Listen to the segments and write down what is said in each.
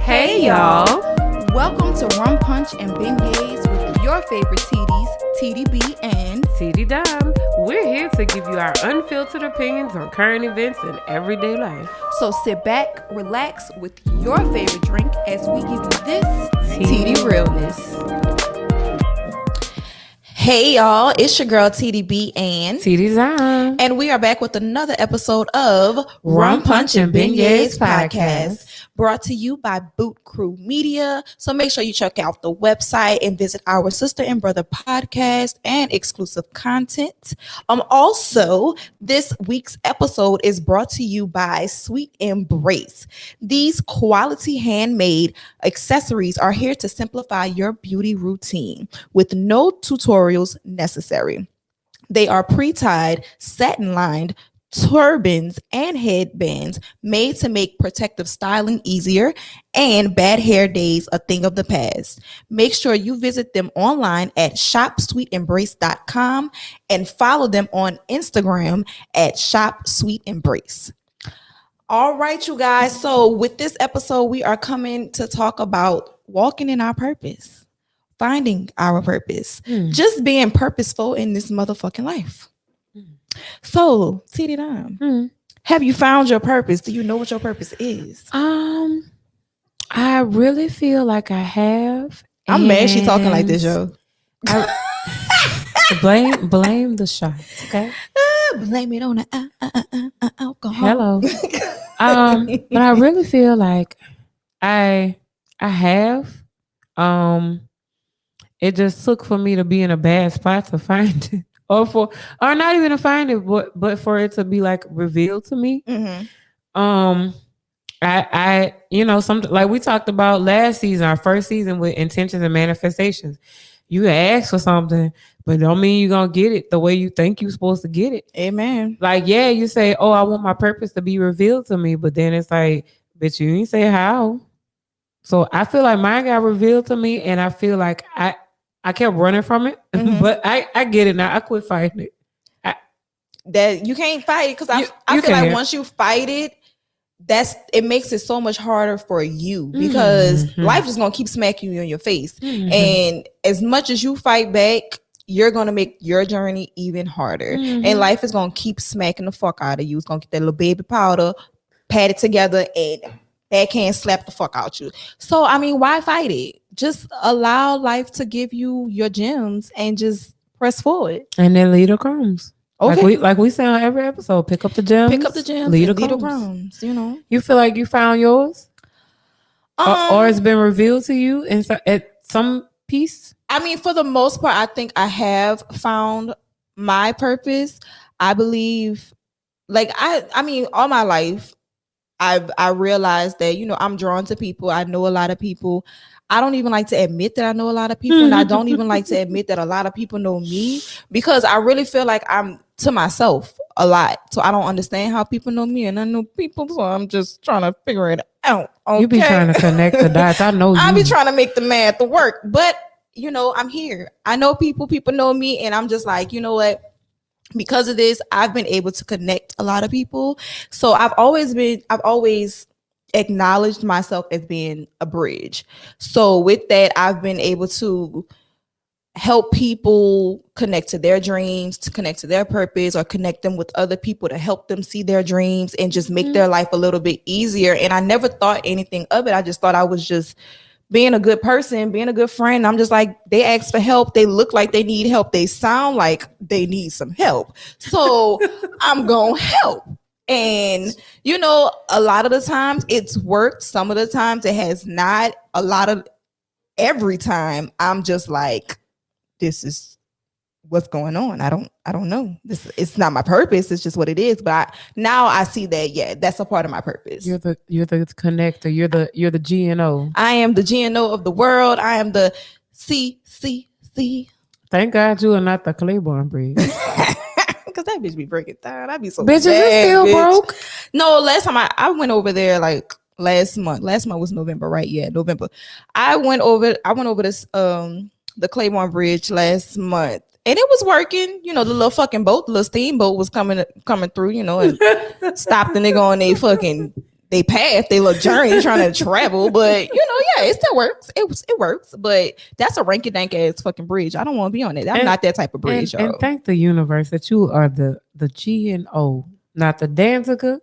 Hey y'all. Welcome to Rum Punch and Beignets with your favorite teedies, TDB and TD Dime. We're here to give you our unfiltered opinions on current events and everyday life. So sit back, relax with your favorite drink as we give you this TD realness. Hey y'all, it's your girl TDB and TD Dime. And we are back with another episode of Rum Punch and Beignets podcast. Brought to you by Boot Crew Media. So make sure you check out the website and visit our sister and brother podcast and exclusive content. Also, this week's episode is brought to you by Sweet Embrace. These quality handmade accessories are here to simplify your beauty routine with no tutorials necessary. They are pre-tied, satin-lined turbans and headbands made to make protective styling easier and bad hair days a thing of the past. Make sure you visit them online at shopsweetembrace.com and follow them on Instagram at shopsweetembrace. All right, you guys. So with this episode, we are coming to talk about walking in our purpose, finding our purpose, just being purposeful in this motherfucking life. So, TD Dime, have you found your purpose? Do you know what your purpose is? I really feel like I have. I'm mad she talking like this, yo. Blame the shots, okay? Blame it on the alcohol. Hello. But I really feel like I have. It just took for me to be in a bad spot to find it. Or not even to find it, but for it to be like revealed to me. I something like we talked about last season, our first season with intentions and manifestations. You ask for something, but don't mean you're gonna get it the way you think you're supposed to get it. Amen. Like, yeah, you say, oh, I want my purpose to be revealed to me, but then it's like, bitch, you ain't say how. So I feel like mine got revealed to me, and I feel like I kept running from it, but I get it now. I quit fighting it. That you can't fight it because I feel like once you fight it, it makes it so much harder for you because life is gonna keep smacking you in your face, and as much as you fight back, you're gonna make your journey even harder, and life is gonna keep smacking the fuck out of you. It's gonna get that little baby powder, pat it together, and backhand slap the fuck out you. So I mean, why fight it? Just allow life to give you your gems and just press forward. And then lead the crumbs. Okay. Like we say on every episode, pick up the gems. Pick up the gems. Lead the crumbs. You know. You feel like you found yours, or it's been revealed to you at some piece. I mean, for the most part, I think I have found my purpose. I believe, like I mean, all my life, I realized that I'm drawn to people. I know a lot of people. I don't even like to admit that I know a lot of people, and I don't even like to admit that a lot of people know me because I really feel like I'm to myself a lot. So I don't understand how people know me, and I know people, so I'm just trying to figure it out. Okay? You be trying to connect the dots. I know you. I be trying to make the math work, but I'm here. I know people know me, and I'm just like, you know what? Because of this, I've been able to connect a lot of people. So I've always acknowledged myself as being a bridge. So with that, I've been able to help people connect to their dreams, to connect to their purpose, or connect them with other people to help them see their dreams and just make their life a little bit easier. And I never thought anything of it. I just thought I was just being a good person, being a good friend. I'm just like, they ask for help. They look like they need help. They sound like they need some help. So I'm going to help. And, a lot of the times it's worked. Some of the times it has not. Every time I'm just like, this is what's going on. I don't know. It's not my purpose. It's just what it is. But now I see that, yeah, that's a part of my purpose. You're the connector. You're the GNO. I am the GNO of the world. I am the CCC. Thank God you are not the Claiborne bridge. Because that bitch be breaking down. I be so bitch, bad, is it still broke? No, last time I went over there like last month. Last month was November, right? Yeah, November. I went over this the Claiborne Bridge last month. And it was working, the little fucking boat, the little steamboat was coming through, and stopped the nigga on they path, they little journey trying to travel, but yeah, it still works. It works, but that's a ranky dank ass fucking bridge. I don't want to be on it. I'm not that type of bridge, y'all. And thank the universe that you are the G and O, not the Danziger,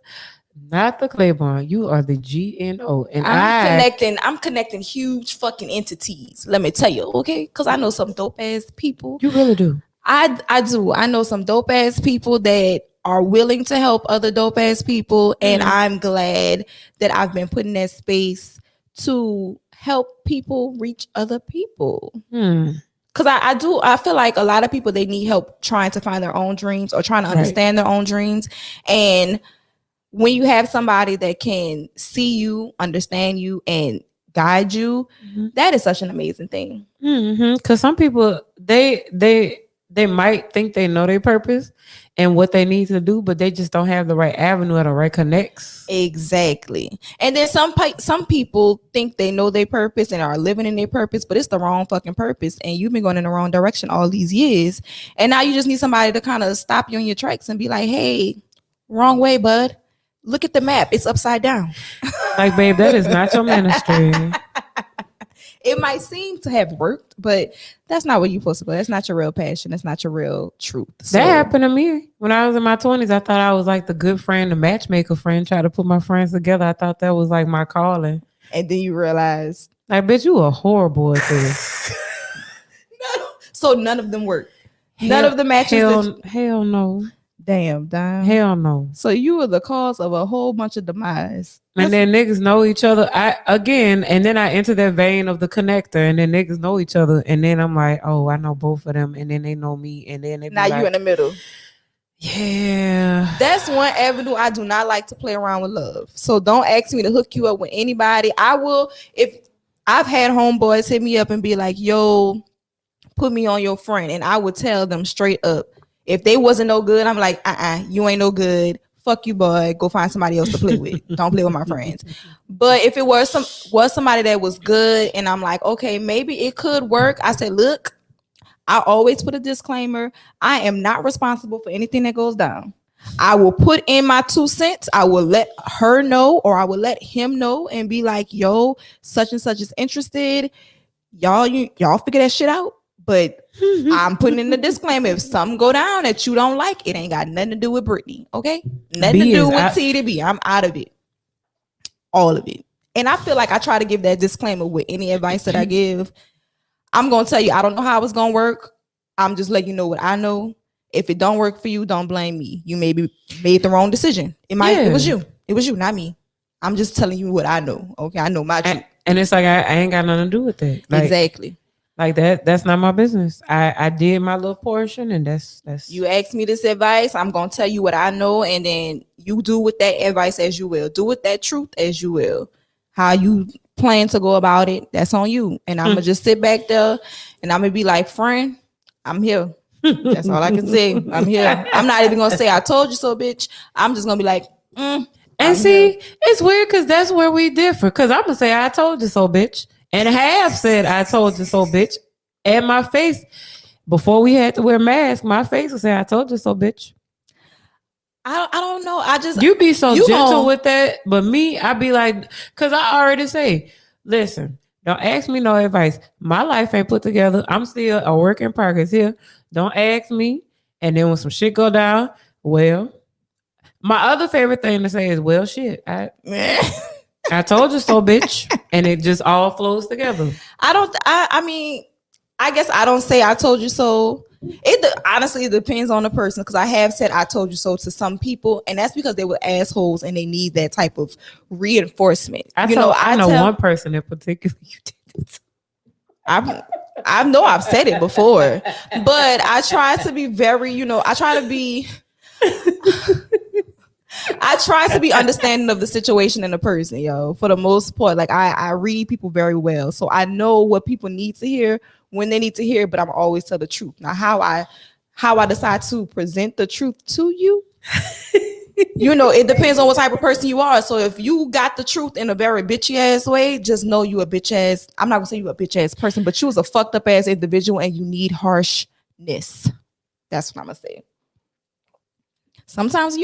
not the Claiborne. You are the G and O, and I'm connecting huge fucking entities. Let me tell you, okay? Because I know some dope ass people. You really do. I do. I know some dope ass people that are willing to help other dope ass people, and I'm glad that I've been put in that space to help people reach other people. Because I feel like a lot of people, they need help trying to find their own dreams or trying to understand their own dreams. And when you have somebody that can see you, understand you, and guide you, that is such an amazing thing. Because some people, they might think they know their purpose and what they need to do, but they just don't have the right avenue or the right connects. Exactly. And then some people think they know their purpose and are living in their purpose, but it's the wrong fucking purpose. And you've been going in the wrong direction all these years. And now you just need somebody to kind of stop you in your tracks and be like, hey, wrong way, bud. Look at the map. It's upside down. Like, babe, that is not your ministry. It might seem to have worked, but that's not what you're supposed to do. That's not your real passion. That's not your real truth. So, that happened to me when I was in my 20s. I thought I was like the good friend, the matchmaker friend, try to put my friends together. I thought that was like my calling. And then you realized, like, bitch, you are horrible at this. So none of them worked. None of the matches. Hell no. Damn. Hell no. So you were the cause of a whole bunch of demise. And then niggas know each other. And then I enter that vein of the connector, and then niggas know each other. And then I'm like, oh, I know both of them. And then they know me. And then they be now you in the middle. Yeah. That's one avenue I do not like to play around with love. So don't ask me to hook you up with anybody. I will, if I've had homeboys hit me up and be like, yo, put me on your friend. And I would tell them straight up, if they wasn't no good, I'm like, you ain't no good. Fuck you, boy. Go find somebody else to play with. Don't play with my friends. But if it was somebody that was good, and I'm like, okay, maybe it could work. I said, look, I always put a disclaimer. I am not responsible for anything that goes down. I will put in my 2 cents. I will let her know, or I will let him know, and be like, yo, such and such is interested. Y'all figure that shit out. But I'm putting in the disclaimer. If something go down that you don't like, it ain't got nothing to do with Brittany. Okay? Nothing to do with T to B. I'm out of it. All of it. And I feel like I try to give that disclaimer with any advice that I give. I'm going to tell you, I don't know how it's going to work. I'm just letting you know what I know. If it don't work for you, don't blame me. You maybe made the wrong decision. It was you. It was you, not me. I'm just telling you what I know. Okay? I know my truth. And it's like, I ain't got nothing to do with that. Like, exactly. Like that's not my business. I did my little portion, and that's you asked me this advice. I'm gonna tell you what I know, and then you do with that advice as you will. Do with that truth as you will. How you plan to go about it, that's on you. And I'm gonna just sit back there, and I'm gonna be like, friend, I'm here. That's all I can say. I'm here. I'm not even gonna say I told you so, bitch. I'm just gonna be like, And see, it's weird because that's where we differ. Because I'm gonna say I told you so, bitch. And have said, I told you so, bitch. And my face, before we had to wear masks, my face would say, I told you so, bitch. I don't know. You be so gentle with that. But me, I be like, because I already say, listen, don't ask me no advice. My life ain't put together. I'm still a work in progress here. Don't ask me. And then when some shit go down, well, my other favorite thing to say is, well, shit. I told you so, bitch. And it just all flows together. I mean, I guess I don't say I told you so. Honestly, it depends on the person, because I have said I told you so to some people, and that's because they were assholes and they need that type of reinforcement. I know one person in particular you did it. I know I've said it before, but I try to be very, I try to be understanding of the situation and the person, yo. For the most part, like I read people very well, so I know what people need to hear when they need to hear. But I'm always tell the truth. Now, how I decide to present the truth to you, it depends on what type of person you are. So if you got the truth in a very bitchy ass way, just know you a bitch ass. I'm not gonna say you a bitch ass person, but you was a fucked up ass individual, and you need harshness. That's what I'm gonna say. Sometimes,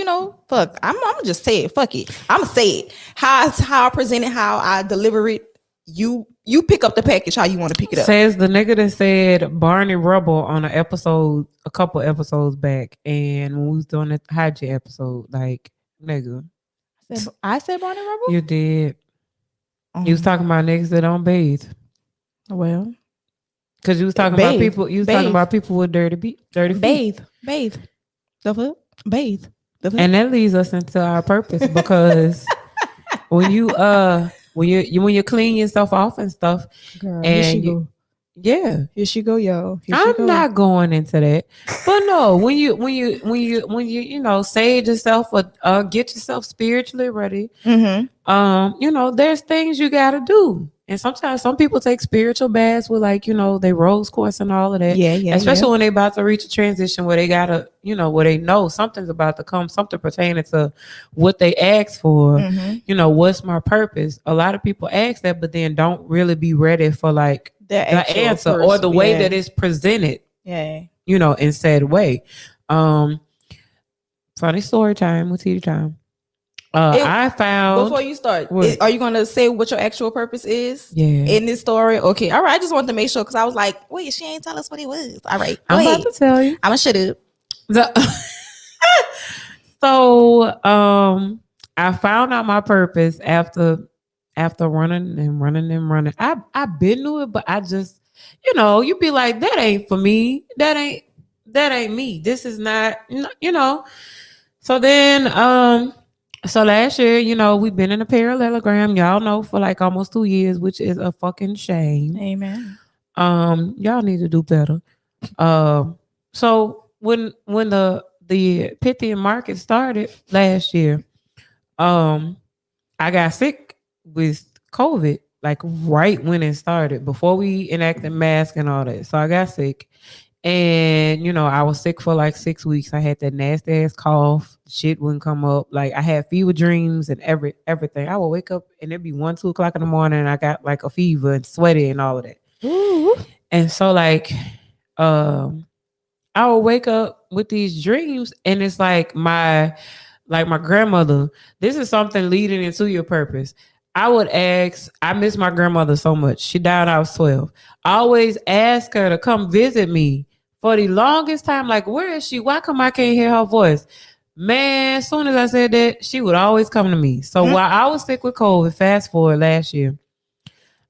fuck. I'm gonna just say it. Fuck it. I'm gonna say it. How I present it, how I deliver it. You pick up the package how you want to pick it up. Says the nigga that said Barney Rubble on a couple episodes back, and when we was doing the hygiene episode, like nigga, I said Barney Rubble. you did. You was talking about niggas that don't bathe. Well, because you was talking about people. You was talking about people with dirty feet. Bathe. The fuck? Bathe. And that leads us into our purpose because when you clean yourself off and stuff, girl, and here she go. Yeah, here she go, yo. I'm not going into that, but no, when you sage yourself or get yourself spiritually ready, there's things you got to do. And sometimes some people take spiritual baths with they rose quartz and all of that. Yeah. Especially when they about to reach a transition where they gotta, where they know something's about to come, something pertaining to what they asked for. What's my purpose? A lot of people ask that, but then don't really be ready for the answer or the way that it's presented. Yeah. In said way. Funny story time with tea time. I found before you start, are you gonna say what your actual purpose is? Yeah. In this story? Okay. All right. I just wanted to make sure because I was like, wait, she ain't tell us what it was. All right. I'm about to tell you. I'm gonna shut up. So I found out my purpose after running and running and running. I've been to it, but I just, you be like, that ain't for me. That ain't me. This is not, So then, so last year, we've been in a parallelogram, y'all know, for almost 2 years, which is a fucking shame. Amen. Y'all need to do better. So when the Pythian market started last year, I got sick with COVID, right when it started, before we enacted masks and all that. So I got sick. And, I was sick for 6 weeks. I had that nasty ass cough. Shit wouldn't come up. I had fever dreams and everything. I would wake up and it'd be 1, 2 o'clock in the morning and I got a fever and sweaty and all of that. Ooh. And so I would wake up with these dreams and it's my grandmother, this is something leading into your purpose. I would ask, I miss my grandmother so much. She died when I was 12. I always ask her to come visit me for the longest time. Where is she? Why come I can't hear her voice? Man, as soon as I said that, she would always come to me. So while I was sick with COVID, fast forward last year,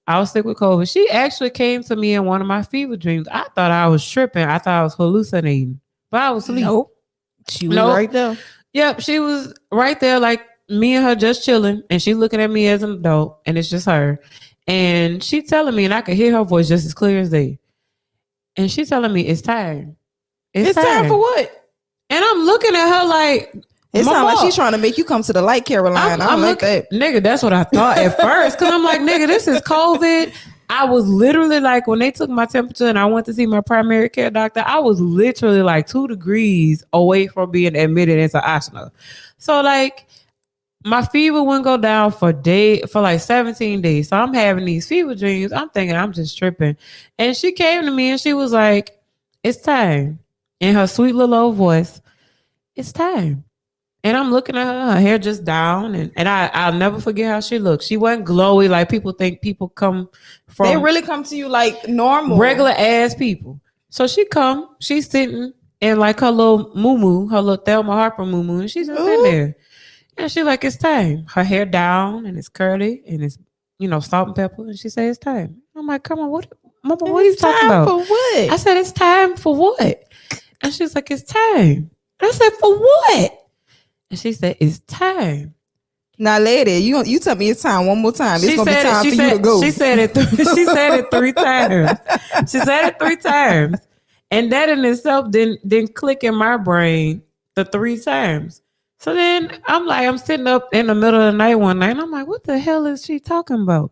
I was sick with COVID. She actually came to me in one of my fever dreams. I thought I was tripping. I thought I was hallucinating, but I was asleep. Nope. She was right there. Yep, she was right there, me and her just chilling, and she looking at me as an adult, and it's just her. And she telling me, and I could hear her voice just as clear as day. And she telling me, it's time. It's time for what? And I'm looking at her it sounds like she's trying to make you come to the light, Caroline. I'm like that. Nigga, that's what I thought at first. Because I'm like, nigga, this is COVID. I was literally when they took my temperature and I went to see my primary care doctor, I was literally 2 degrees away from being admitted into asthma. So my fever wouldn't go down for 17 days. So I'm having these fever dreams. I'm thinking I'm just tripping. And she came to me and she was like, it's time. In her sweet little old voice, it's time. And I'm looking at her hair just down. And I'll never forget how she looked. She wasn't glowy like people think people come from. They really come to you like normal. Regular ass people. So she's sitting in her little moo-moo, her little Thelma Harper moo-moo. And she's just in there. And she it's time. Her hair down and it's curly and it's, salt and pepper. And she said, it's time. I'm like, come on, Mama, what are you talking about? For what? I said, it's time for what? And she's like, it's time. I said, for what? And she said, it's time. Now, lady, you tell me it's time one more time. It's gonna be time for you to go. She said it 3 times. She said it 3 times. And that in itself didn't click in my brain the 3 times. So then I'm sitting up in the middle of the night one night and I'm like, what the hell is she talking about?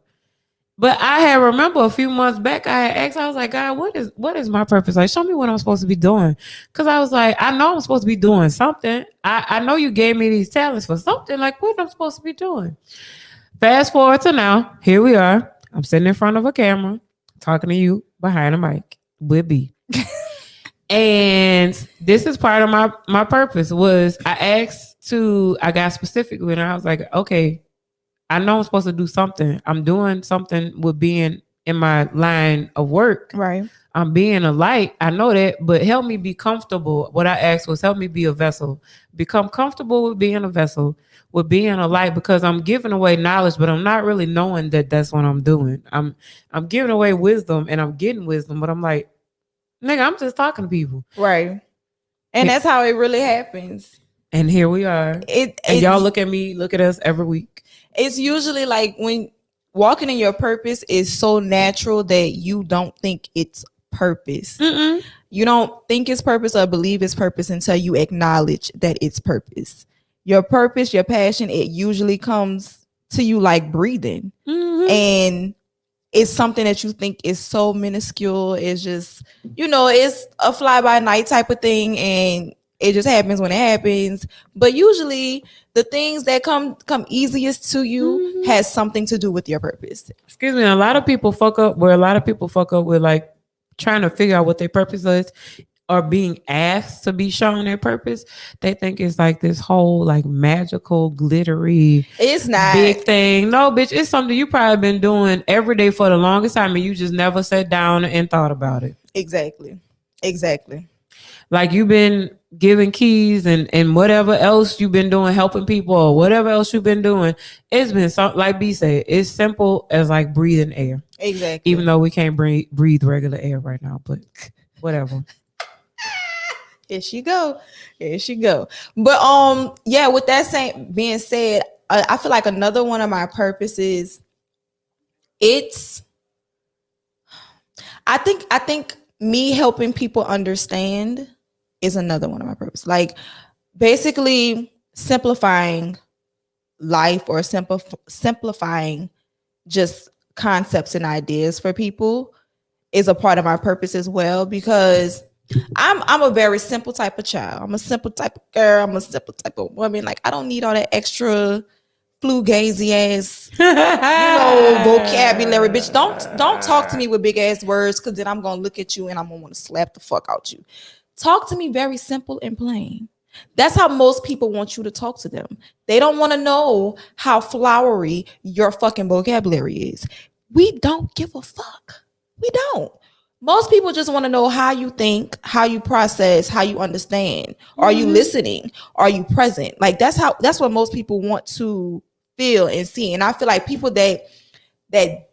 But I had remember a few months back, I had asked, I was like, God, what is my purpose? Show me what I'm supposed to be doing. Because I was like, I know I'm supposed to be doing something. I know you gave me these talents for something. What I'm supposed to be doing? Fast forward to now, here we are. I'm sitting in front of a camera, talking to you behind a mic with B. And this is part of my purpose was I got specific with her. I was like, okay, I know I'm supposed to do something. I'm doing something with being in my line of work. Right. I'm being a light. I know that, but help me be comfortable. What I asked was help me be a vessel. Become comfortable with being a vessel, with being a light, because I'm giving away knowledge, but I'm not really knowing that that's what I'm doing. I'm giving away wisdom and I'm getting wisdom, but I'm like, nigga, I'm just talking to people. Right. And that's how it really happens. And here we are. And y'all look at me, look at us every week. It's usually like when walking in your purpose is so natural that you don't think it's purpose. Mm-mm. You don't think it's purpose or believe it's purpose until you acknowledge that it's purpose. Your purpose, your passion, it usually comes to you like breathing. Mm-hmm. And it's something that you think is so minuscule. It's just, it's a fly by night type of thing. And it just happens when it happens. But usually the things that come easiest to you has something to do with your purpose. Excuse me. A lot of people fuck up with like trying to figure out what their purpose is or being asked to be shown their purpose. They think it's like this whole like magical, glittery, it's not big thing. No, bitch, it's something you probably been doing every day for the longest time and you just never sat down and thought about it. Exactly. Like you've been giving keys and whatever else you've been doing, helping people or whatever else you've been doing. It's been something like B said, it's simple as like breathing air. Exactly. Even though we can't breathe regular air right now, but whatever. Here she go. But yeah, with that being said, I feel like another one of my purposes, I think me helping people understand is another one of my purposes. Like basically simplifying life or simplifying just concepts and ideas for people is a part of my purpose as well, because I'm a very simple type of child. I'm a simple type of girl. I'm a simple type of woman. Like I don't need all that extra flugazy ass, vocabulary, bitch. Don't talk to me with big ass words, because then I'm gonna look at you and I'm gonna want to slap the fuck out you. Talk to me very simple and plain. That's how most people want you to talk to them. They don't want to know how flowery your fucking vocabulary is. We don't give a fuck. We don't. Most people just want to know how you think, how you process, how you understand. Are you listening? Are you present? Like that's what most people want to feel and see. And I feel like people that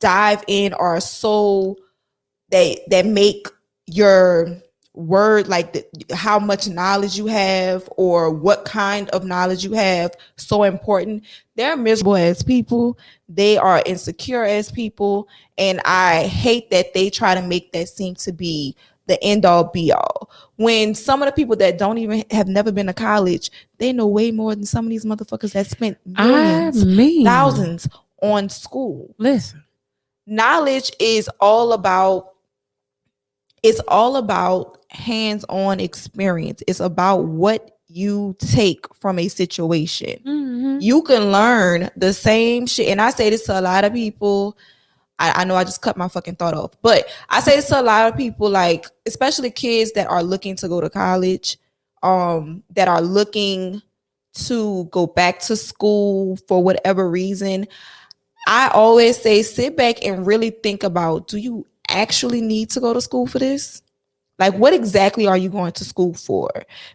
dive in are so that make your word, like how much knowledge you have or what kind of knowledge you have, so important. They're miserable as people. They are insecure as people. And I hate that they try to make that seem to be the end all be all. When some of the people that don't even have never been to college, they know way more than some of these motherfuckers that spent millions, thousands on school. Listen, knowledge is all about hands-on experience. It's about what you take from a situation. Mm-hmm. You can learn the same shit. And I say this to a lot of people. I know I just cut my fucking thought off, but I say this to a lot of people, like especially kids that are looking to go to college, that are looking to go back to school for whatever reason. I always say sit back and really think about, do you actually need to go to school for this? Like, what exactly are you going to school for?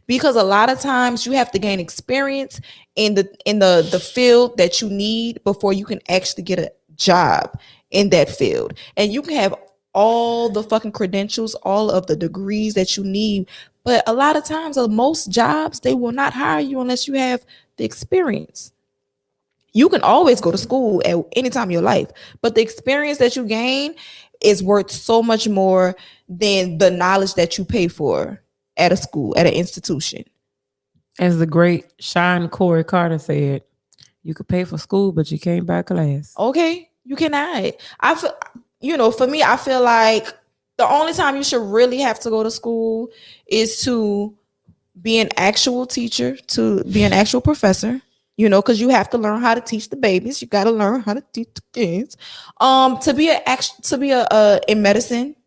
Because a lot of times you have to gain experience in the field that you need before you can actually get a job in that field. And you can have all the fucking credentials, all of the degrees that you need, but a lot of times, most jobs, they will not hire you unless you have the experience. You can always go to school at any time in your life, but the experience that you gain is worth so much more than the knowledge that you pay for at a school, at an institution. As the great Sean Corey Carter said, you could pay for school, but you can't buy class. Okay, you cannot. I feel, for me, I feel like the only time you should really have to go to school is to be an actual teacher, to be an actual professor. Because you have to learn how to teach the babies. You got to learn how to teach the kids. To be in medicine,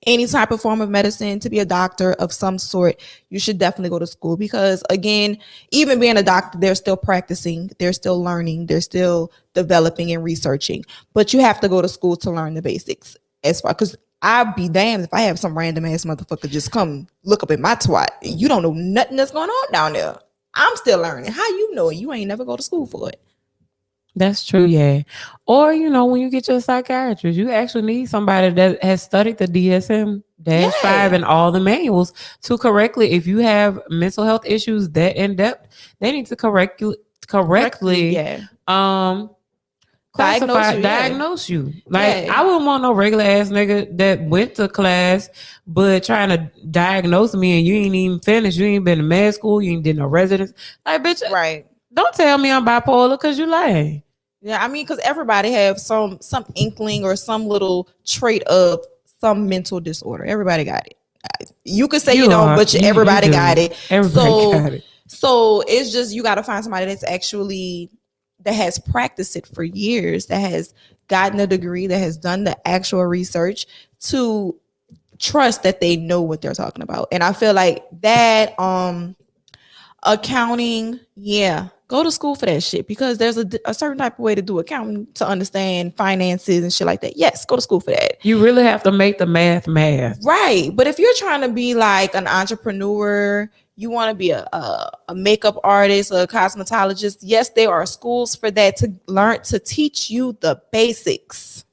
any type of form of medicine, to be a doctor of some sort, you should definitely go to school, because again, even being a doctor, they're still practicing, they're still learning, they're still developing and researching, but you have to go to school to learn the basics. As far, because I'd be damned if I have some random ass motherfucker just come look up in my twat and you don't know nothing that's going on down there. I'm still learning. How you know it? You ain't never go to school for it. That's true, yeah. Or, you know, when you get your psychiatrist, you actually need somebody that has studied the DSM-5 and all the manuals to correctly, if you have mental health issues that in depth, they need to correctly diagnose you. Like, I wouldn't want no regular ass nigga that went to class but trying to diagnose me and you ain't even finished, you ain't been to med school, you ain't did no residence. Like, bitch, right? Don't tell me I'm bipolar because you lying. Yeah, I mean, because everybody have some inkling or some little trait of some mental disorder. Everybody got it. You could say you don't, but everybody got it. Everybody got it. So it's just, you got to find somebody that's actually, that has practiced it for years, that has gotten a degree, that has done the actual research, to trust that they know what they're talking about. And I feel like that accounting, go to school for that shit, because there's a certain type of way to do accounting to understand finances and shit like that. Yes, go to school for that. You really have to make the math. Right. But if you're trying to be like an entrepreneur, you want to be a makeup artist, a cosmetologist, yes, there are schools for that, to learn, to teach you the basics.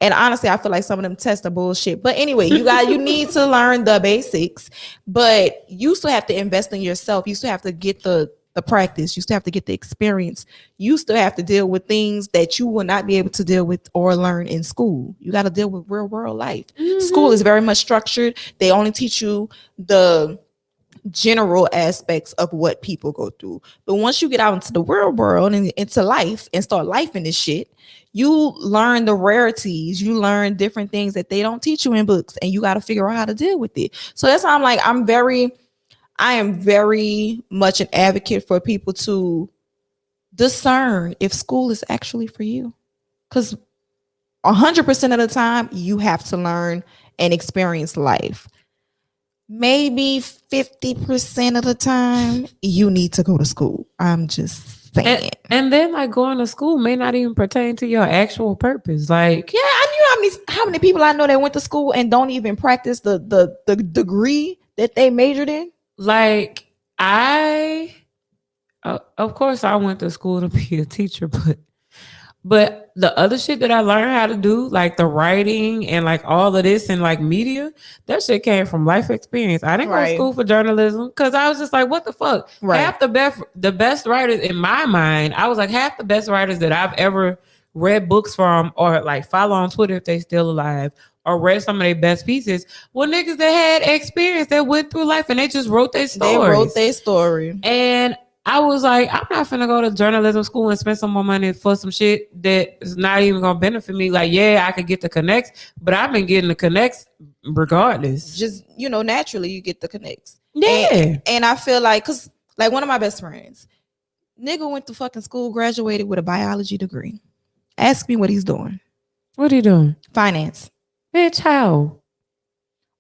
And honestly, I feel like some of them tests are bullshit. But anyway, you need to learn the basics, but you still have to invest in yourself. You still have to get the practice. You still have to get the experience. You still have to deal with things that you will not be able to deal with or learn in school. You got to deal with real world life. Mm-hmm. School is very much structured. They only teach you the general aspects of what people go through. But once you get out into the real world and into life and start life in this shit, you learn the rarities, you learn different things that they don't teach you in books, and you got to figure out how to deal with it. So that's why I'm like, I am very much an advocate for people to discern if school is actually for you. Because 100% of the time, you have to learn and experience life. Maybe 50% of the time, you need to go to school. I'm just saying. And then, like, going to school may not even pertain to your actual purpose. Like, yeah, I knew how many people I know that went to school and don't even practice the degree that they majored in. Like, of course, I went to school to be a teacher, but the other shit that I learned how to do, like the writing and like all of this and like media, that shit came from life experience. I didn't go to school for journalism because I was just like, what the fuck? Right. Half the best writers in my mind, I was like, half the best writers that I've ever read books from or like follow on Twitter if they still alive, or read some of their best pieces, were niggas that had experience, that went through life and they just wrote their story. They wrote their story. And I was like, I'm not finna go to journalism school and spend some more money for some shit that is not even gonna benefit me. Like, yeah, I could get the connects, but I've been getting the connects regardless. Just, naturally you get the connects. Yeah. And I feel like, cause like one of my best friends, nigga went to fucking school, graduated with a biology degree. Ask me what he's doing. What are you doing? Finance. Bitch, how?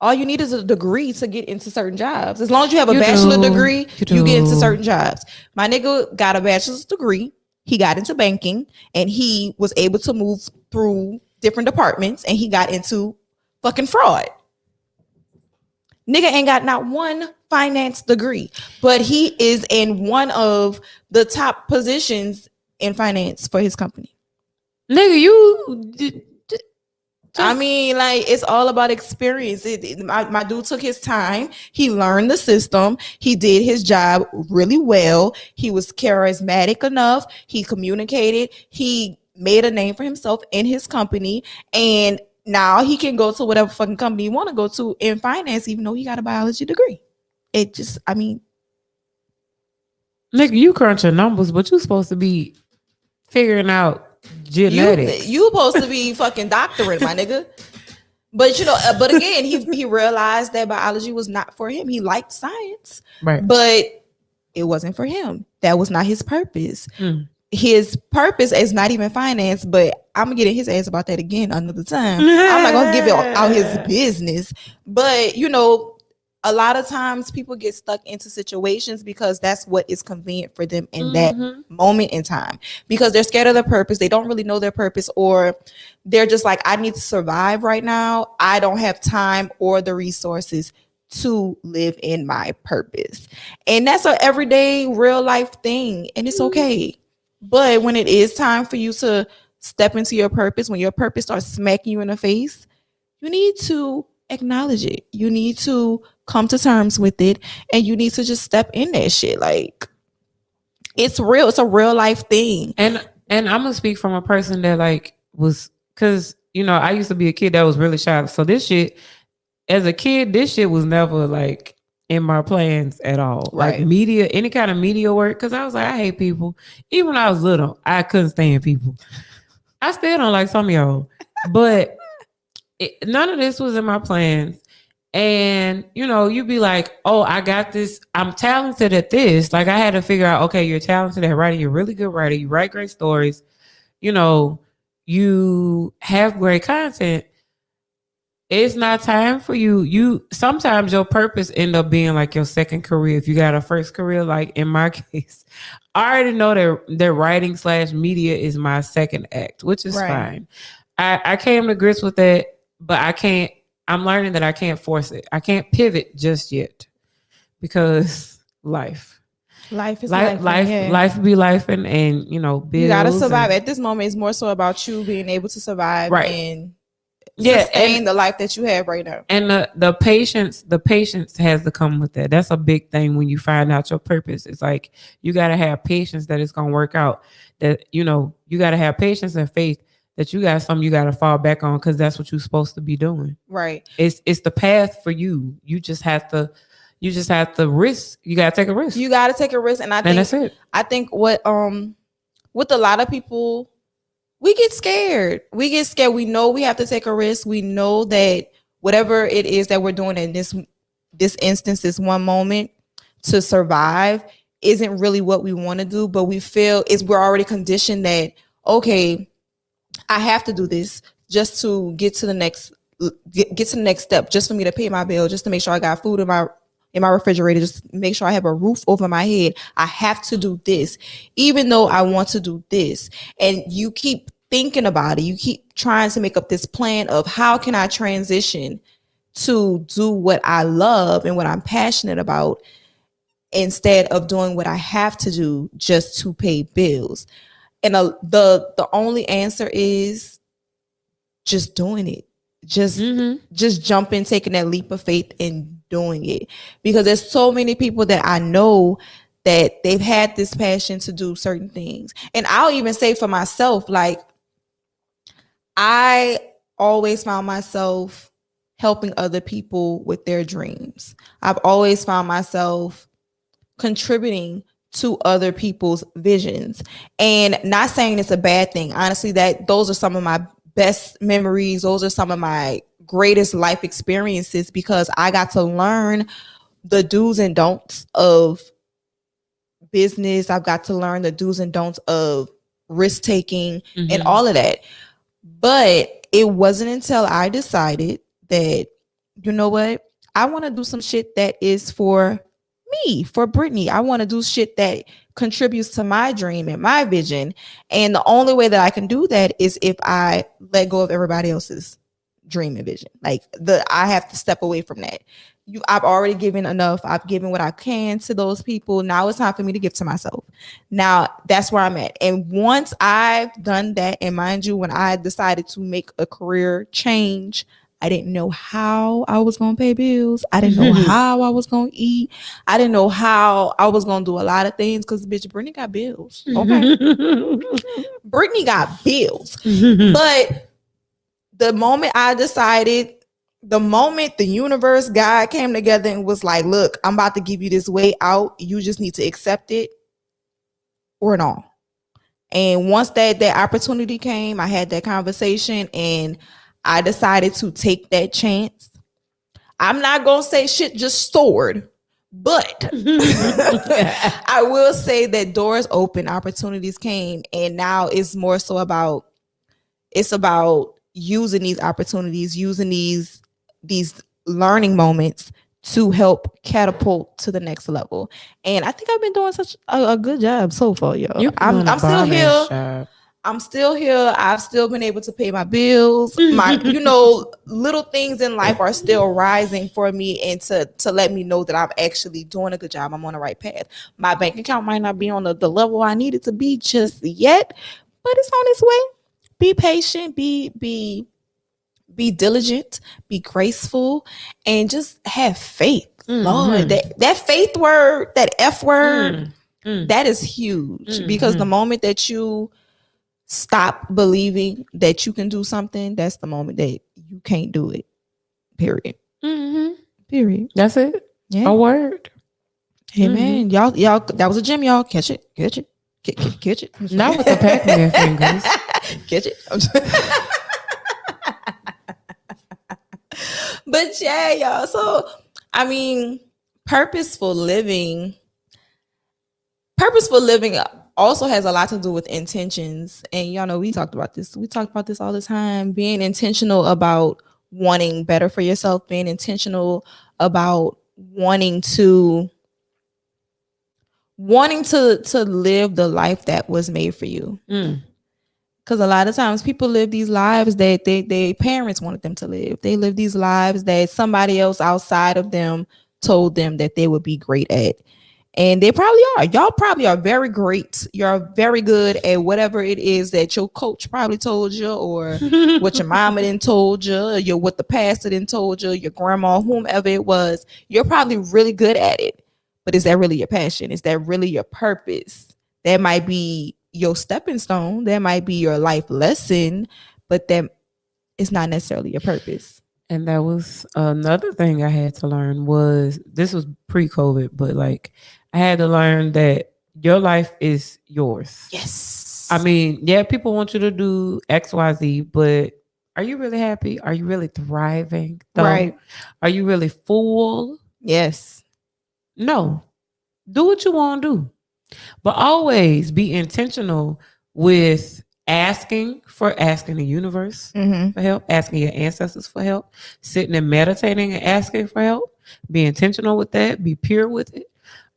All you need is a degree to get into certain jobs. As long as you have a bachelor degree, you get into certain jobs. My nigga got a bachelor's degree. He got into banking and he was able to move through different departments and he got into fucking fraud. Nigga ain't got not one finance degree, but he is in one of the top positions in finance for his company. Nigga, I mean, like, it's all about experience. My dude took his time. He learned the system. He did his job really well. He was charismatic enough. He communicated. He made a name for himself in his company. And now he can go to whatever fucking company you want to go to in finance, even though he got a biology degree. It just, I mean. Nigga, you crunch your numbers, but you're supposed to be figuring out genetics. You supposed to be fucking doctorate, my nigga. But but again, he realized that biology was not for him. He liked science, right? But it wasn't for him. That was not his purpose. his purpose is not even finance, but I'm gonna get in his ass about that again another time. I'm not gonna give it out his business, but you know, a lot of times people get stuck into situations because that's what is convenient for them in that moment in time, because they're scared of their purpose. They don't really know their purpose, or they're just like, I need to survive right now. I don't have time or the resources to live in my purpose. And that's an everyday real life thing, and it's okay. But when it is time for you to step into your purpose, when your purpose starts smacking you in the face, you need to acknowledge it. You need to come to terms with it, and you need to just step in that shit. Like, it's real. It's a real life thing. And I'm gonna speak from a person that like was, because you know, I used to be a kid that was really shy. So this shit, as a kid, this shit was never like in my plans at all. Right. Like media, any kind of media work, because I was like, I hate people. Even when I was little, I couldn't stand people. I still don't like some of y'all, but none of this was in my plans. And you know, you'd be like, oh, I got this. I'm talented at this. Like I had to figure out, okay, you're talented at writing. You're really good writer. You write great stories. You know, you have great content. It's not time for you. You sometimes your purpose end up being like your second career. If you got a first career, like in my case, I already know that writing / media is my second act, which is fine. I came to grips with that, but I can't. I'm learning that I can't force it. I can't pivot just yet because life is life. Life be life, and you know, bills. You gotta survive. At this moment, it's more so about you being able to survive, right? And sustain the life that you have right now. And the patience has to come with that. That's a big thing when you find out your purpose. It's like you got to have patience that it's gonna work out. That you know, you got to have patience and faith that you got something you got to fall back on, because that's what you're supposed to be doing. Right. It's the path for you. You just have to risk. You got to take a risk. You got to take a risk, and I think that's it. I think what with a lot of people, we get scared. We know we have to take a risk. We know that whatever it is that we're doing in this instance, this one moment to survive, isn't really what we want to do. But we feel we're already conditioned that, okay, I have to do this just to get to the next step, just for me to pay my bill, just to make sure I got food in my refrigerator, just to make sure I have a roof over my head. I have to do this, even though I want to do this. And you keep thinking about it. You keep trying to make up this plan of how can I transition to do what I love and what I'm passionate about, instead of doing what I have to do just to pay bills. And the only answer is just doing it. Just jumping, taking that leap of faith and doing it. Because there's so many people that I know that they've had this passion to do certain things. And I'll even say for myself, like, I always found myself helping other people with their dreams. I've always found myself contributing to other people's visions, and not saying it's a bad thing. Honestly, those are some of my best memories. Those are some of my greatest life experiences, because I got to learn the do's and don'ts of business. I've got to learn the do's and don'ts of risk taking and all of that. But it wasn't until I decided that, you know what, I want to do some shit that is for me, for Brittany. I want to do shit that contributes to my dream and my vision. And the only way that I can do that is if I let go of everybody else's dream and vision. Like I have to step away from that. I've already given enough. I've given what I can to those people. Now it's time for me to give to myself. Now that's where I'm at. And once I've done that, and mind you, when I decided to make a career change, I didn't know how I was going to pay bills. I didn't know how I was going to eat. I didn't know how I was going to do a lot of things, because bitch, Brittany got bills. Okay. Brittany got bills. But the moment I decided, the moment the universe, God came together and was like, look, I'm about to give you this way out. You just need to accept it or not. And once that opportunity came, I had that conversation and I decided to take that chance. I'm not going to say shit just soared, But I will say that doors open, opportunities came, and now it's more so about using these opportunities, using these learning moments to help catapult to the next level. And I think I've been doing such a good job so far, y'all. I'm still here. Job. I'm still here. I've still been able to pay my bills. My, little things in life are still rising for me, and to let me know that I'm actually doing a good job. I'm on the right path. My bank account might not be on the level I need it to be just yet, but it's on its way. Be patient. Be diligent. Be graceful, and just have faith. Lord, that faith word, that F word, that is huge, because the moment that you stop believing that you can do something, that's the moment that you can't do it. Period. Period. That's it. Yeah. A word. Amen. Y'all, that was a gem, y'all. Catch it. Catch it. Catch it. Not with the Pac-Man fingers. Catch it. But yeah, y'all. So, I mean, purposeful living also has a lot to do with intentions. And y'all know we talked about this. We talk about this all the time. Being intentional about wanting better for yourself, being intentional about wanting to live the life that was made for you. Because a lot of times people live these lives that their parents wanted them to live. They live these lives that somebody else outside of them told them that they would be great at. And they probably are. Y'all probably are very great. You're very good at whatever it is that your coach probably told you, or what your mama didn't told you, what the pastor didn't told you, your grandma, whomever it was. You're probably really good at it. But is that really your passion? Is that really your purpose? That might be your stepping stone. That might be your life lesson, but that is not necessarily your purpose. And that was another thing I had to learn. This was pre-COVID, but like I had to learn that your life is yours. Yes. I mean, yeah, people want you to do X, Y, Z, but are you really happy? Are you really thriving? Though? Right. Are you really full? Yes. No. Do what you want to do. But always be intentional with asking the universe for help, asking your ancestors for help, sitting and meditating and asking for help. Be intentional with that. Be pure with it.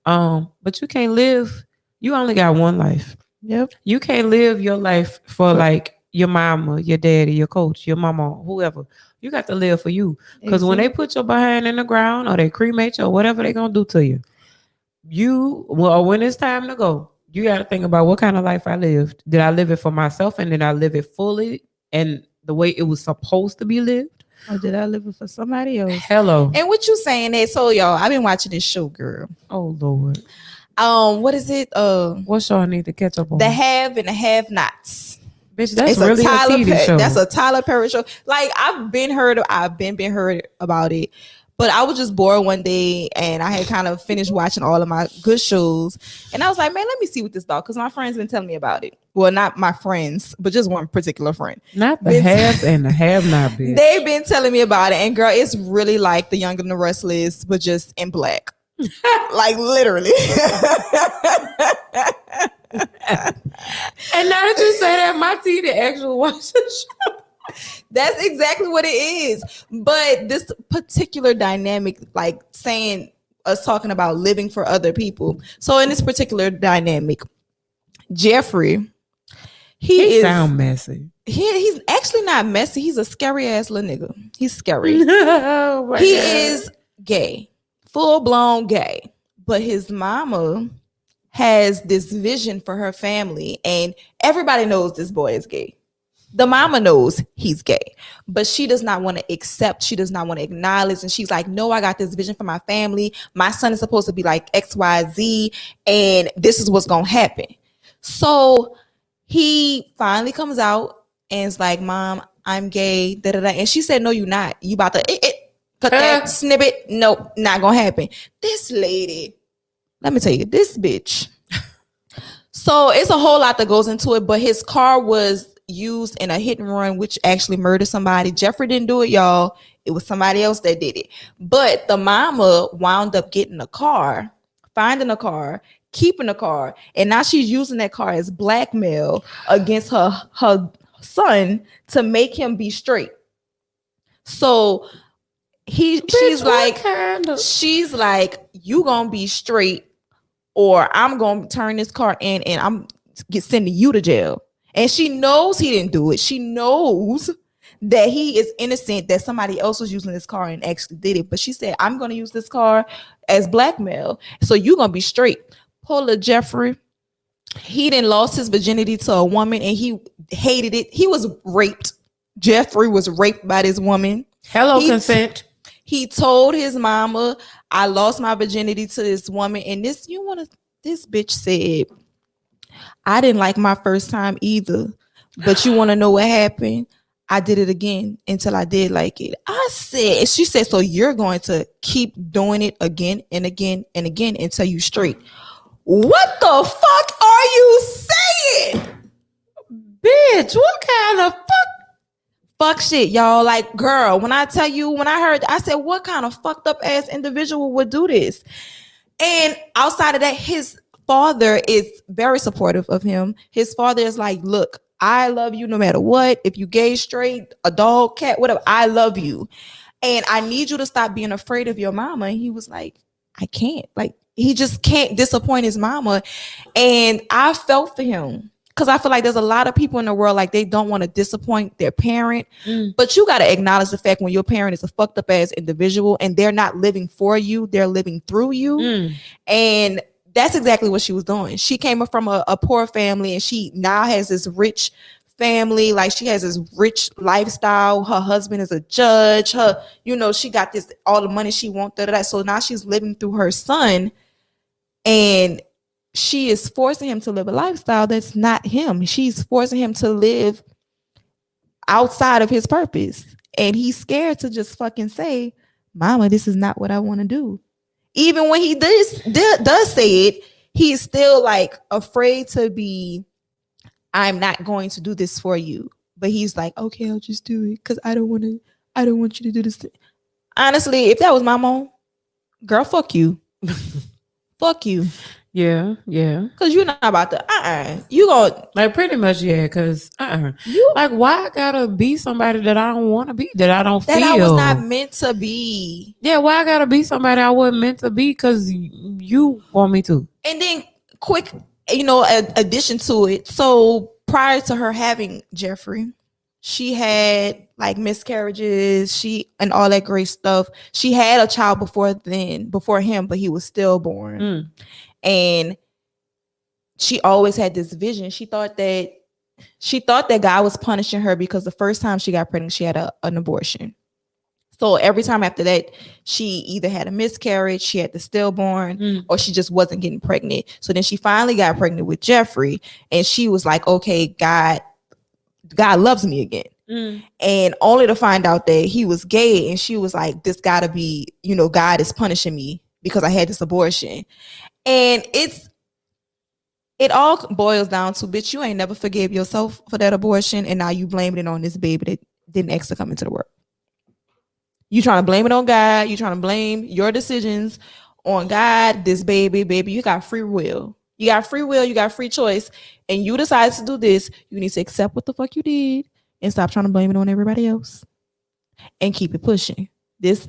But you can't live. You only got one life. Yep. You can't live your life for like your mama, your daddy, your coach, your mama, whoever. You got to live for you. Because when they put your behind in the ground or they cremate you or whatever they're going to do to you, when it's time to go, you got to think about what kind of life I lived. Did I live it for myself, and did I live it fully and the way it was supposed to be lived? Or did I live it for somebody else? Hello. And what you saying that? So y'all, I've been watching this show, girl. Oh Lord. What is it? What show I need to catch up on? The Have and the Have Nots. Bitch, that's really a TV show. That's a Tyler Perry show. Like I've been heard about it. But I was just bored one day, and I had kind of finished watching all of my good shows, and I was like, man, let me see what this about, because my friends been telling me about it. Well, not my friends, but just one particular friend. Not the haves and the have not bitch. They've been telling me about it, and girl, it's really like The Young and the Restless, but just in black. Like literally. And now that you say that, my tea the actual watch the show. That's exactly what it is. But this particular dynamic, like saying us talking about living for other people. So in this particular dynamic, Jeffrey, he sound messy. He's actually not messy. He's a scary ass little nigga. He's scary. Oh he is gay, full blown gay. But his mama has this vision for her family, and everybody knows this boy is gay. The mama knows he's gay, but she does not want to accept. She does not want to acknowledge. And she's like, no, I got this vision for my family. My son is supposed to be like X, Y, Z, and this is what's going to happen. So he finally comes out and is like, Mom, I'm gay. Da, da, da. And she said, no, you're not. You about to cut that snippet. Nope, not going to happen. This lady, let me tell you, this bitch. So it's a whole lot that goes into it, but his car was used in a hit and run, which actually murdered somebody. Jeffrey didn't do it, y'all. It was somebody else that did it. But the mama wound up getting a car, finding a car, keeping a car, and now she's using that car as blackmail against her son to make him be straight. So she's like, you gonna be straight, or I'm gonna turn this car in and I'm sending you to jail. And she knows he didn't do it. She knows that he is innocent, that somebody else was using this car and actually did it. But she said, I'm gonna use this car as blackmail, so you're gonna be straight. Puller Jeffrey, he didn't lost his virginity to a woman and he hated it. He was raped. Jeffrey was raped by this woman. Consent. He told his mama, I lost my virginity to this woman. And this bitch said, I didn't like my first time either. But you want to know what happened? I did it again until I did like it. She said, so you're going to keep doing it again and again and again until you straight. What the fuck are you saying? Bitch, what kind of fuck shit, y'all? Like, girl, when I tell you, when I heard, I said, what kind of fucked up ass individual would do this? And outside of that, his father is very supportive of him. His father is like, look, I love you no matter what. If you gay, straight, a dog, cat, whatever, I love you. And I need you to stop being afraid of your mama. And he was like, I can't. Like, he just can't disappoint his mama. And I felt for him. Because I feel like there's a lot of people in the world, like, they don't want to disappoint their parent. But you got to acknowledge the fact when your parent is a fucked up ass individual and they're not living for you, they're living through you. And that's exactly what she was doing. She came from a poor family and she now has this rich family. Like, she has this rich lifestyle. Her husband is a judge. She got this, all the money she wants. So now she's living through her son. And she is forcing him to live a lifestyle that's not him. She's forcing him to live outside of his purpose. And he's scared to just fucking say, mama, this is not what I want to do. Even when he does say it, he's still like afraid to be, I'm not going to do this for you. But he's like, okay, I'll just do it because I don't want you to do this. Honestly, if that was my mom, girl, fuck you. Fuck you. Yeah. Cause you're not about to. You go like pretty much, yeah. Cause like, why I gotta be somebody that I don't want to be, that I don't feel that I was not meant to be. Yeah, why I gotta be somebody I wasn't meant to be? Cause you want me to. And then quick, addition to it. So prior to her having Jeffrey, she had like miscarriages, and all that great stuff. She had a child before him, but he was stillborn. And she always had this vision. She thought that God was punishing her because the first time she got pregnant, she had an abortion. So every time after that, she either had a miscarriage, she had the stillborn, or she just wasn't getting pregnant. So then she finally got pregnant with Jeffrey, and she was like, okay, God loves me again. And only to find out that he was gay. And she was like, this gotta be, God is punishing me because I had this abortion. And it all boils down to, bitch, you ain't never forgave yourself for that abortion, and now you blaming it on this baby that didn't ask to come into the world. You trying to blame it on God. You trying to blame your decisions on God, this baby. You got free will. You got free will. You got free choice. And you decided to do this. You need to accept what the fuck you did and stop trying to blame it on everybody else and keep it pushing. This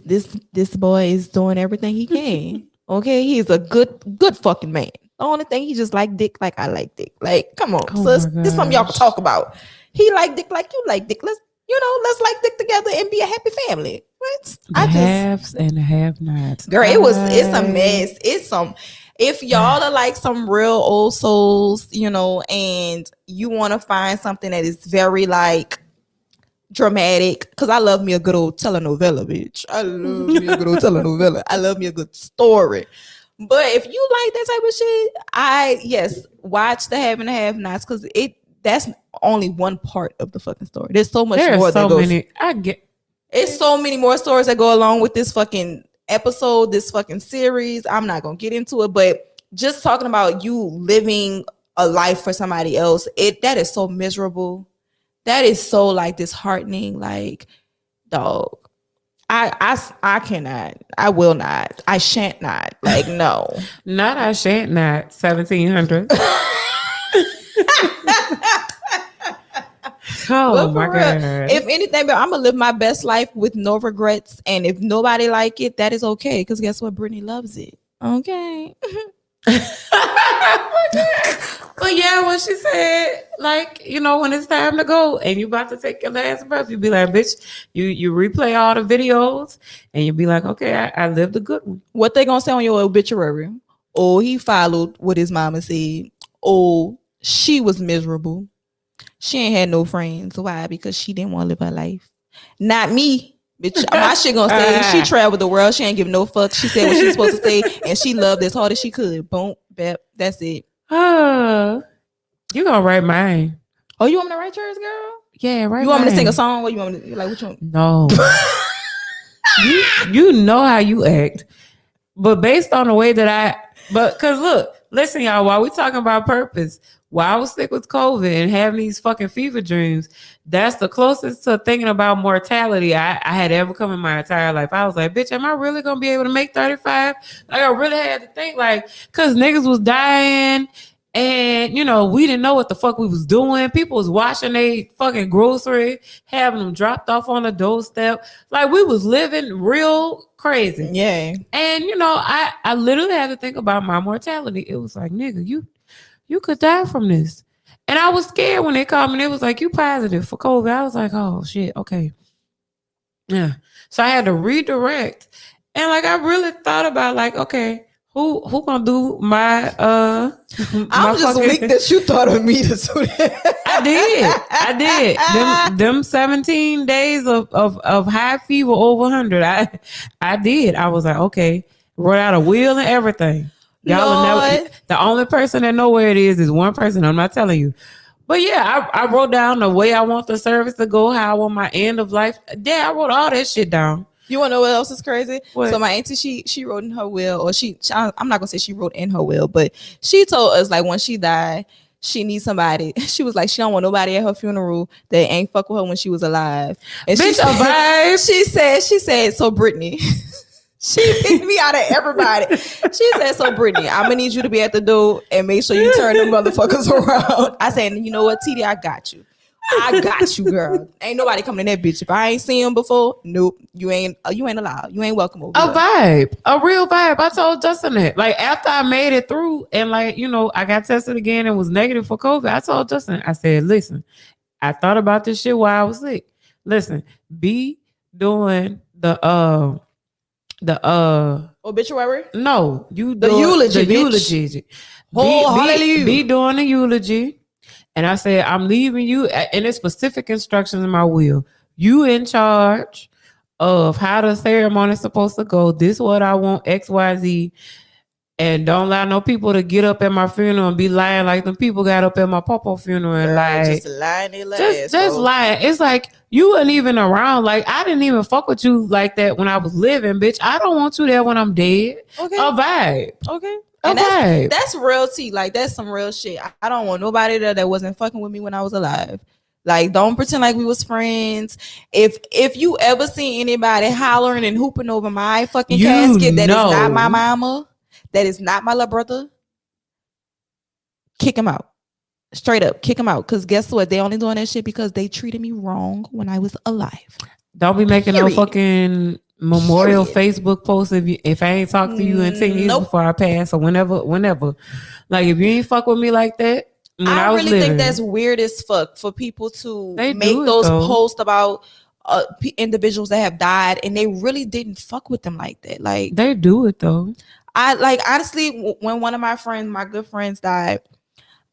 boy is doing everything he can. Okay, he's a good fucking man. The only thing, he just like dick like I like dick. Like, come on, sis. This is something y'all can talk about. He like dick like you like dick. Let's like dick together and be a happy family. What? Halves and have-nots. Girl, it's a mess. If y'all are like some real old souls, and you want to find something that is very like dramatic, because I love me a good old telenovela, bitch. I love me a good old telenovela. I love me a good story. But if you like that type of shit, watch the have and the have-nots, because that's only one part of the fucking story. There's so much more that goes. It's so many more stories that go along with this fucking episode, this fucking series. I'm not gonna get into it, but just talking about you living a life for somebody else, that is so miserable. That is so like disheartening. Like, dog, I cannot. I will not. I shan't not. Like, no. Not I shan't not 1700. Oh my God. If anything, but I'm gonna live my best life with no regrets. And if nobody like it, that is okay. Because guess what? Brittany loves it. Okay. But yeah, what she said, like, you know, when it's time to go and you about to take your last breath, you be like, bitch, you replay all the videos and you be like, okay, I lived a good one. What they gonna say on your obituary? Oh, he followed what his mama said. Oh, she was miserable. She ain't had no friends. Why? Because she didn't want to live her life. Not me. Bitch, my shit gonna say she traveled the world. She ain't give no fuck. She said what she was supposed to say, and she loved as hard as she could. Boom, bap. That's it. You gonna write mine? Oh, you want me to write yours, girl? Yeah, right. You want me to sing a song? What you want me to like? Which one? No. you know how you act, but based on the way that because look, listen, y'all. While we talking about purpose, while I was sick with COVID and having these fucking fever dreams, that's the closest to thinking about mortality I had ever come in my entire life. I was like, bitch, am I really gonna be able to make 35? Like, I really had to think, like, cause niggas was dying. And, you know, we didn't know what the fuck we was doing. People was washing their fucking grocery, having them dropped off on the doorstep. Like, we was living real crazy. Yeah. And, you know, I literally had to think about my mortality. It was like, nigga, you could die from this. And I was scared when they called me. It was like, you positive for COVID. I was like, oh, shit, okay. Yeah. So I had to redirect. And, like, I really thought about, like, okay, who gonna do my I'm just weak that you thought of me to do that. I did. Them 17 days of high fever over 100. I did. I was like, okay, wrote out a will and everything. Y'all will never. The only person that know where it is one person. I'm not telling you. But yeah, I wrote down the way I want the service to go, how I want my end of life. Yeah, I wrote all that shit down. You want to know what else is crazy? What? So my auntie, she wrote in her will, or I'm not gonna say she wrote in her will, but she told us, like, when she died, she needs somebody. She was like, she don't want nobody at her funeral that ain't fuck with her when she was alive. And bitch, she said, so Brittany. She picked me out of everybody. She said, so Brittany, I'm gonna need you to be at the door and make sure you turn them motherfuckers around. I said, you know what, TD, I got you. I got you, girl. Ain't nobody coming in that bitch. If I ain't seen him before, nope. You ain't allowed. You ain't welcome over here. Vibe. A real vibe. I told Justin that. Like, after I made it through and, like, you know, I got tested again and was negative for COVID, I told Justin, I said, listen, I thought about this shit while I was sick. Listen, be doing the obituary? No, you the eulogy. The eulogy. Be doing the eulogy. And I said, I'm leaving you, and there's specific instructions in my will. You in charge of how the ceremony is supposed to go. This is what I want, X, Y, Z. And don't allow no people to get up at my funeral and be lying like the people got up at my papa funeral and like just lying. Just lying. It's like you weren't even around. Like, I didn't even fuck with you like that when I was living, bitch. I don't want you there when I'm dead. Okay. A vibe. Okay. And that's real tea. Like, that's some real shit. I don't want nobody there that wasn't fucking with me when I was alive. Like, don't pretend like we was friends. If you ever see anybody hollering and hooping over my fucking casket, that is not my mama, that is not my little brother, kick him out. Straight up, kick him out. Because guess what? They only doing that shit because they treated me wrong when I was alive. Don't be making no fucking memorial Facebook post if I ain't talked to you in 10 years before I pass or whenever. Like, if you ain't fuck with me like that when I was really living, think that's weird as fuck for people to make those posts about individuals that have died and they really didn't fuck with them like that. Like, they do it though. I like, honestly, when one of my good friends died,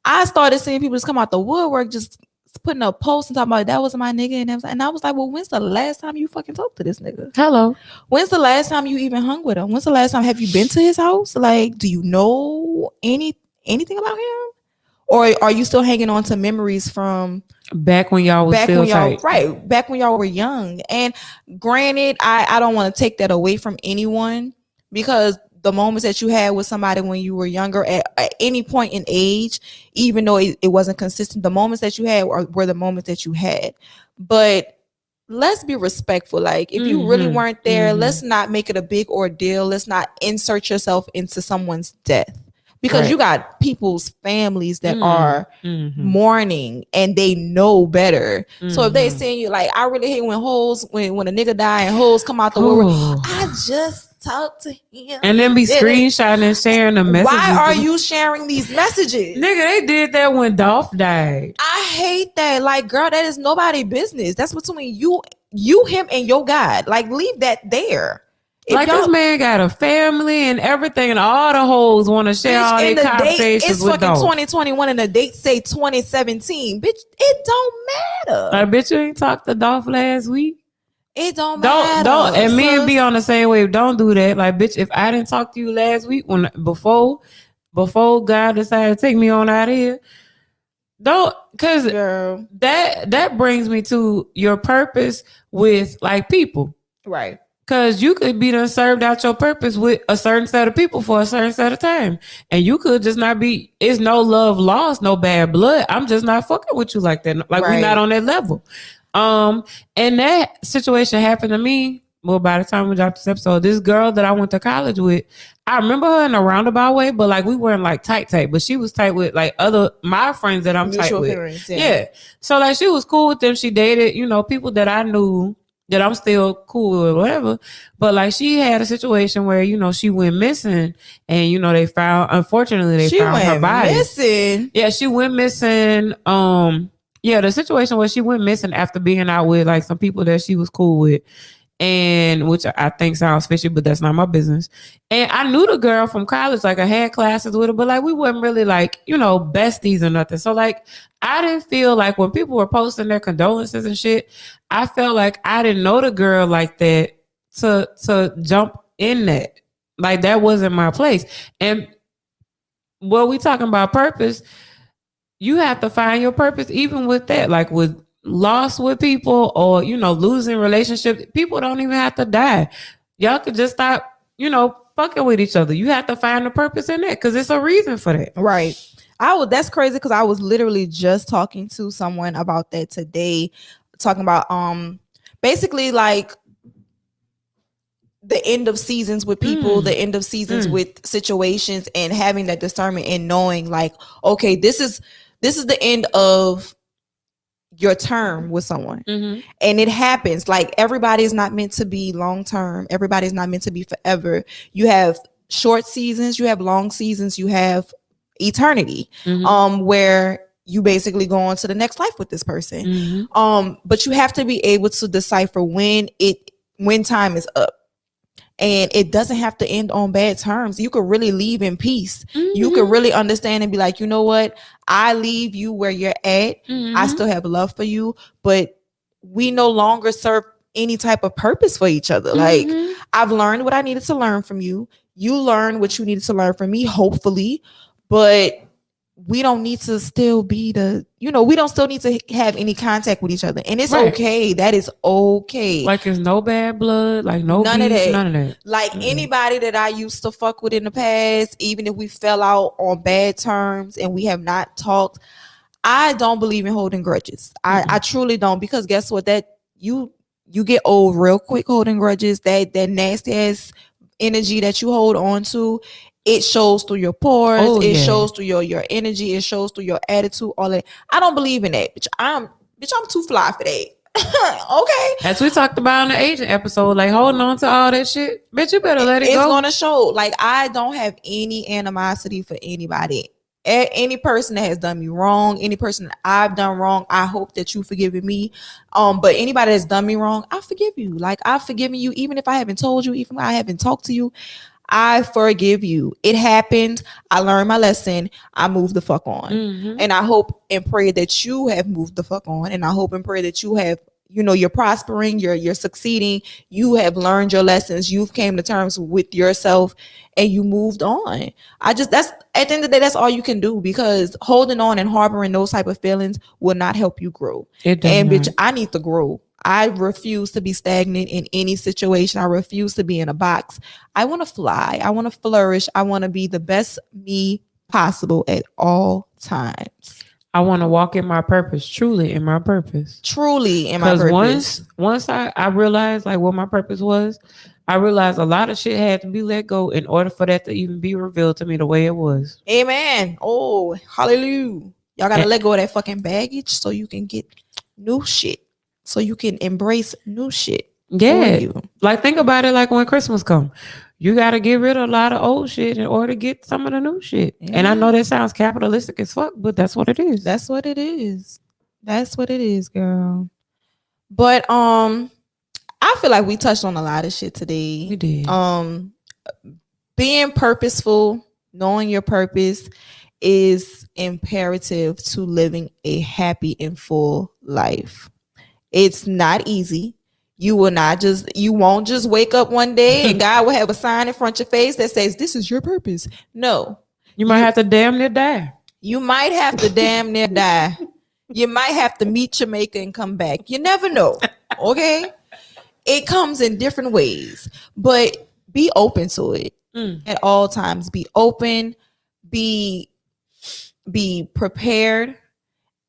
I started seeing people just come out the woodwork just putting up posts and talking about that was my nigga, and I was like, well, when's the last time you fucking talked to this nigga? Hello. When's the last time you even hung with him? When's the last time have you been to his house? Like, do you know anything about him? Or are you still hanging on to memories from back when y'all was still tight? Right, back when y'all were young. And granted, I don't want to take that away from anyone, because the moments that you had with somebody when you were younger at any point in age, even though it wasn't consistent, the moments that you had were the moments that you had. But let's be respectful. Like, if you really weren't there, let's not make it a big ordeal. Let's not insert yourself into someone's death, because you got people's families that are mourning and they know better. So if they saying you like, I really hate when hoes, when a nigga die and hoes come out the woodwork. I just talked to him and then be screenshotting and sharing the messages. Why are you sharing these messages? Nigga, they did that when Dolph died. I hate that. Like, girl, that is nobody's business. That's between you, him, and your God. Like, leave that there. If like, this man got a family and everything, and all the hoes want to share all their conversations with Dolph. It's fucking 2021 and the date say 2017. Bitch, it don't matter. Like, bitch, you ain't talked to Dolph last week. It don't matter. Don't. And me and be on the same wave. Don't do that. Like, bitch, if I didn't talk to you last week before God decided to take me on out of here, don't, because that brings me to your purpose with like people. Right. Because you could be done served out your purpose with a certain set of people for a certain set of time. And you could just not be, it's no love lost, no bad blood. I'm just not fucking with you like that. Like, we're not on that level. And that situation happened to me. Well, by the time we dropped this episode, this girl that I went to college with, I remember her in a roundabout way, but like, we weren't like tight, but she was tight with like my friends that I'm tight with. Parents, yeah. So like, she was cool with them. She dated, people that I knew that I'm still cool with, whatever. But like, she had a situation where, she went missing, and, unfortunately they found her body. Missing? Yeah, she went missing. The situation where she went missing after being out with like some people that she was cool with. And which I think sounds fishy, but that's not my business. And I knew the girl from college, like I had classes with her, but like we wasn't really like, besties or nothing. So like, I didn't feel like when people were posting their condolences and shit, I felt like I didn't know the girl like that to jump in that. Like, that wasn't my place. And what we talking about purpose, you have to find your purpose even with that. Like, with loss with people or, losing relationships, people don't even have to die. Y'all could just stop, fucking with each other. You have to find a purpose in that, because it's a reason for that. Right. That's crazy, because I was literally just talking to someone about that today, talking about basically like the end of seasons with people, the end of seasons with situations, and having that discernment and knowing like, okay, this is the end of your term with someone. And it happens. Like, everybody's not meant to be long term. Everybody's not meant to be forever. You have short seasons, you have long seasons, you have eternity, where you basically go on to the next life with this person. But you have to be able to decipher when time is up. And it doesn't have to end on bad terms. You could really leave in peace. You could really understand and be like, you know what? I leave you where you're at. I still have love for you, but we no longer serve any type of purpose for each other. Like, I've learned what I needed to learn from you. You learned what you needed to learn from me, hopefully. But we don't need to still be we don't still need to have any contact with each other. And it's okay. That is okay. Like, there's no bad blood, like no none beef, of that. None of that. Like, anybody that I used to fuck with in the past, even if we fell out on bad terms and we have not talked, I don't believe in holding grudges. I truly don't, because guess what? That you get old real quick holding grudges. That nasty ass energy that you hold on to, it shows through your pores. It shows through your energy. It shows through your attitude. All that. I don't believe in that. I'm too fly for that. Okay. As we talked about in the agent episode, like, holding on to all that shit, bitch, you better let it go. It's gonna show. Like, I don't have any animosity for anybody. Any person that has done me wrong, any person that I've done wrong, I hope that you forgive me. But anybody that's done me wrong, I forgive you. Like, I've forgiven you, even if I haven't told you, even if I haven't talked to you. I forgive you. It happened. I learned my lesson. I moved the fuck on. And I hope and pray that you have moved the fuck on. And I hope and pray that you have, you're prospering, you're succeeding. You have learned your lessons. You've came to terms with yourself and you moved on. That's at the end of the day, that's all you can do, because holding on and harboring those type of feelings will not help you grow. Bitch, I need to grow. I refuse to be stagnant in any situation. I refuse to be in a box. I want to fly. I want to flourish. I want to be the best me possible at all times. I want to walk in my purpose, truly in my purpose. Truly in my Because purpose. once I realized like what my purpose was, I realized a lot of shit had to be let go in order for that to even be revealed to me the way it was. Amen. Oh, hallelujah. Y'all gotta And- let go of that fucking baggage so you can get new shit. So you can embrace new shit. Yeah. For you. Like think about it like when Christmas come. You gotta get rid of a lot of old shit in order to get some of the new shit. Yeah. And I know that sounds capitalistic as fuck, but that's what it is. That's what it is. That's what it is, girl. But I feel like we touched on a lot of shit today. We did. Being purposeful, knowing your purpose is imperative to living a happy and full life. It's not easy. You won't just wake up one day and God will have a sign in front of your face that says, this is your purpose. No. You might have to damn near die. You might have to damn near die. You might have to meet Jamaica and come back. You never know. Okay? It comes in different ways, but be open to it at all times. Be open, be prepared.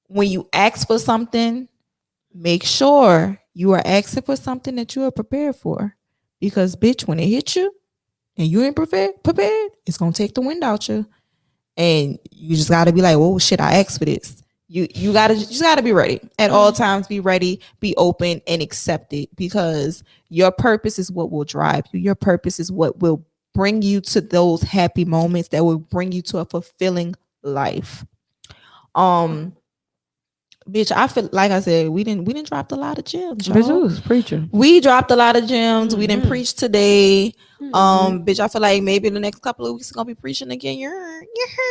When you ask for something, make sure you are asking for something that you are prepared for. Because bitch, when it hits you and you ain't prepared, it's gonna take the wind out you. And you just gotta be like, oh shit, I asked for this. You just gotta be ready at all times. Be ready, be open, and accept it, because your purpose is what will drive you. Your purpose is what will bring you to those happy moments that will bring you to a fulfilling life. Bitch, I feel like I said we didn't drop a lot of gems. Bitch, it was preaching. We dropped a lot of gems. We didn't preach today. Bitch, I feel like maybe the next couple of weeks we're gonna be preaching again. You're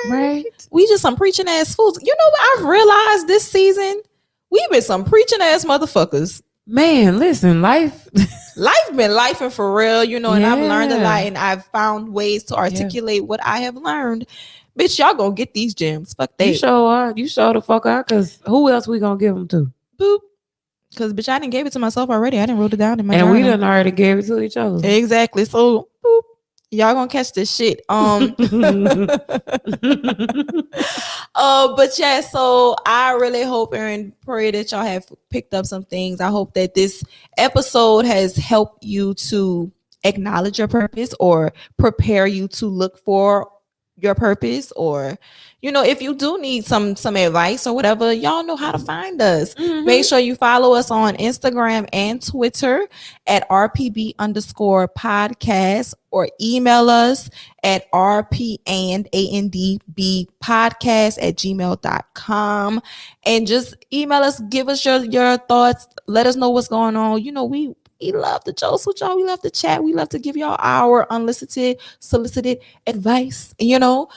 Right. We just some preaching ass fools. You know what I've realized this season? We've been some preaching ass motherfuckers. Man, listen, life Been lifing for real, you know, and I've learned a Yeah. lot, and I've found ways to articulate what I have learned. Bitch, y'all gonna get these gems. Fuck that. you show the fuck out, because who else we gonna give them to? Boop. Because bitch, I didn't give it to myself already. I didn't wrote it down in my And journal. we done already gave it to each other. Exactly. So boop. Y'all gonna catch this shit. But yeah, so I really hope and pray that y'all have picked up some things. I hope that this episode has helped you to acknowledge your purpose, or prepare you to look for your purpose, or you know, if you do need some advice or whatever, y'all know how to find us. Make sure you follow us on Instagram and Twitter at RPB_podcast, or email us at rpandandbpodcast@gmail.com, and just email us, give us your thoughts, let us know what's going on. You know, we love to joke with y'all. We love to chat. We love to give y'all our solicited advice. You know,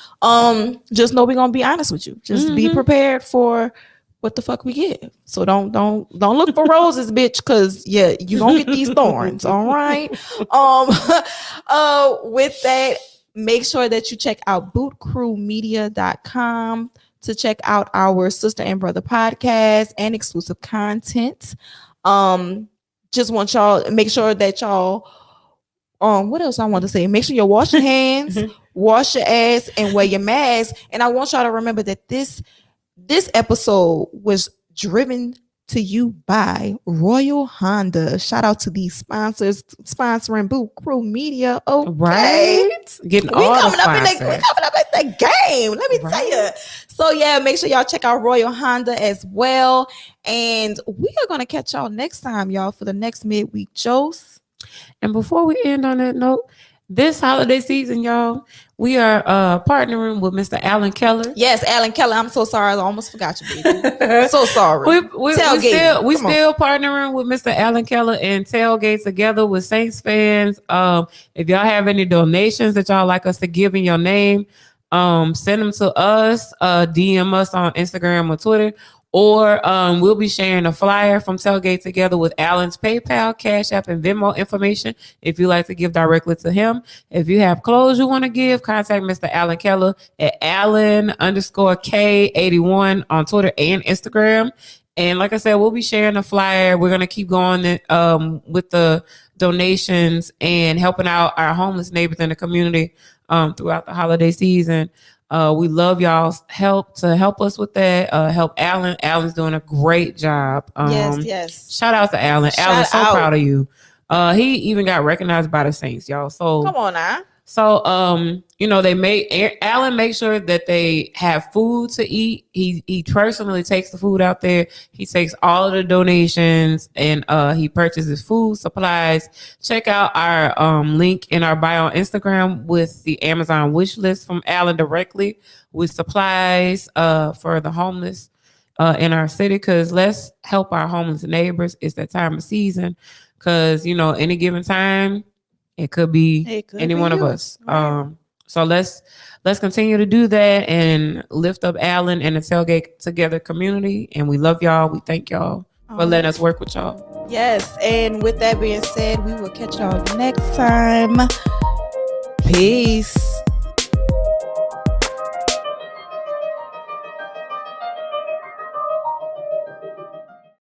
just know we're gonna be honest with you. Just be prepared for what the fuck we get. So don't look for roses, bitch, because yeah, you gonna get these thorns. All right. With that, make sure that you check out bootcrewmedia.com to check out our Sister and Brother podcast and exclusive content. Just want y'all make sure that y'all what else I want to say? Make sure you wash your hands, wash your ass, and wear your mask. And I want y'all to remember that this episode was driven to you by Royal Honda. Shout out to these sponsors sponsoring Boot Crew Media. Okay. Right. Getting We all coming the up in sponsors. the game. Let me tell you. So yeah, make sure y'all check out Royal Honda as well. And we are gonna catch y'all next time, y'all, for the next midweek Jose. And before we end on that note, this holiday season, y'all, we are partnering with Mr. Alan Keller. Yes, Alan Keller. I'm so sorry. I almost forgot you, baby. So sorry. We still partnering with Mr. Alan Keller and Tailgate together with Saints fans. If y'all have any donations that y'all like us to give in your name, send them to us, DM us on Instagram or Twitter, or we'll be sharing a flyer from Tailgate together with Alan's PayPal, Cash App, and Venmo information if you like to give directly to him. If you have clothes you want to give, contact Mr. Alan Keller at Allen_K81 on Twitter and Instagram. And like I said, we'll be sharing a flyer. We're going to keep going with the donations and helping out our homeless neighbors in the community throughout the holiday season. We love y'all's help to help us with that. Help Alan. Alan's doing a great job. Yes. Shout out to Alan. Shout Alan's so out. proud of you. He even got recognized by the Saints, y'all. So Come on now. So, Alan make sure that they have food to eat. He personally takes the food out there. He takes all of the donations and he purchases food supplies. Check out our link in our bio on Instagram with the Amazon wish list from Alan directly with supplies for the homeless in our city. Because let's help our homeless neighbors. It's that time of season. Because any given time. It could be any one of us. Right. So let's continue to do that and lift up Alan and the Tailgate Together community. And we love y'all. We thank y'all for letting us work with y'all. Yes. And with that being said, we will catch y'all next time. Peace.